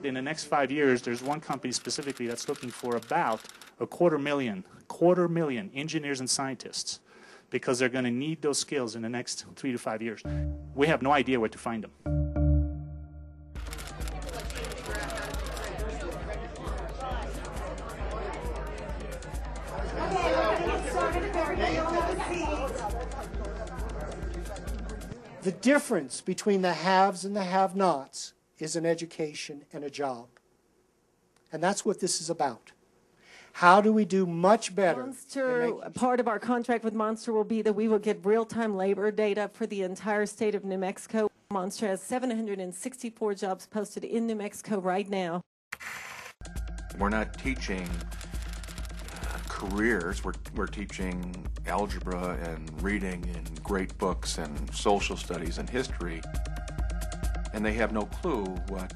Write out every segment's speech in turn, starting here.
In the next 5 years, there's one company specifically that's looking for about a quarter million engineers and scientists, because they're going to need those skills in the next 3 to 5 years. We have no idea where to find them. The difference between the haves and the have-nots is an education and a job. And that's what this is about. How do we do much better? Part of our contract with Monster will be that we will get real-time labor data for the entire state of New Mexico. Monster has 764 jobs posted in New Mexico right now. We're not teaching careers, we're teaching algebra and reading and great books and social studies and history. And they have no clue what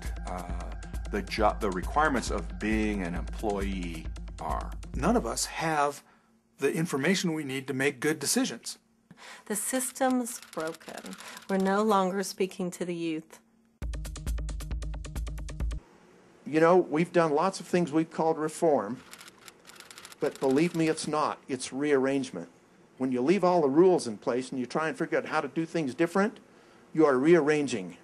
the requirements of being an employee are. None of us have the information we need to make good decisions. The system's broken. We're no longer speaking to the youth. You know, we've done lots of things we've called reform, but believe me, it's not. It's rearrangement. When you leave all the rules in place and you try and figure out how to do things different, you are rearranging.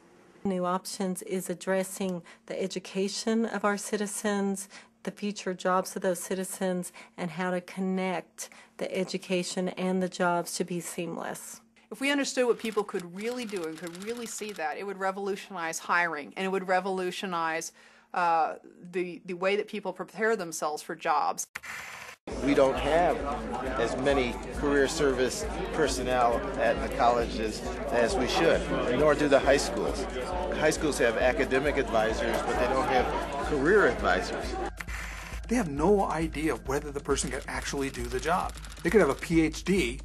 New Options is addressing the education of our citizens, the future jobs of those citizens, and how to connect the education and the jobs to be seamless. If we understood what people could really do and could really see that, it would revolutionize hiring, and it would revolutionize the way that people prepare themselves for jobs. We don't have as many career service personnel at the colleges as we should, nor do the high schools. High schools have academic advisors, but they don't have career advisors. They have no idea whether the person can actually do the job. They could have a PhD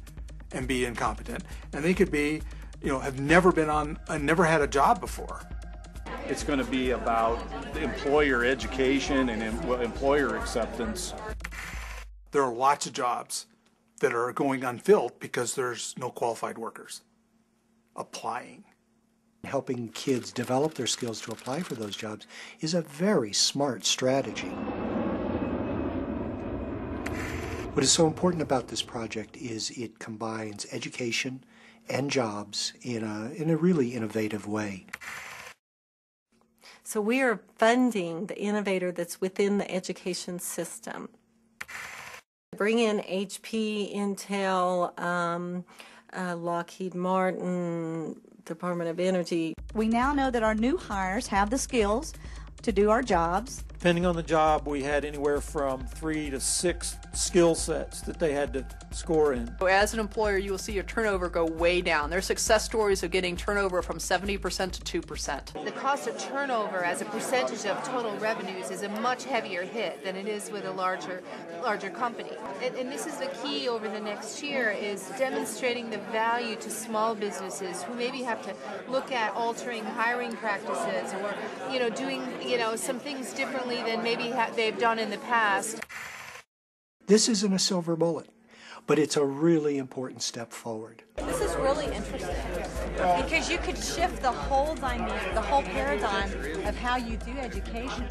and be incompetent, and they could be, have never had a job before. It's going to be about employer education and employer acceptance. There are lots of jobs that are going unfilled because there's no qualified workers applying. Helping kids develop their skills to apply for those jobs is a very smart strategy. What is so important about this project is it combines education and jobs in a really innovative way. So we are funding the innovator that's within the education system. Bring in HP, Intel, Lockheed Martin, Department of Energy. We now know that our new hires have the skills to do our jobs. Depending on the job, we had anywhere from 3 to 6 skill sets that they had to score in. As an employer, you will see your turnover go way down. There's success stories of getting turnover from 70% to 2%. The cost of turnover as a percentage of total revenues is a much heavier hit than it is with a larger company. And this is the key over the next year, is demonstrating the value to small businesses who maybe have to look at altering hiring practices or, doing, some things differently than maybe they've done in the past. This isn't a silver bullet, but it's a really important step forward. This is really interesting because you could shift the whole dynamic, the whole paradigm of how you do education.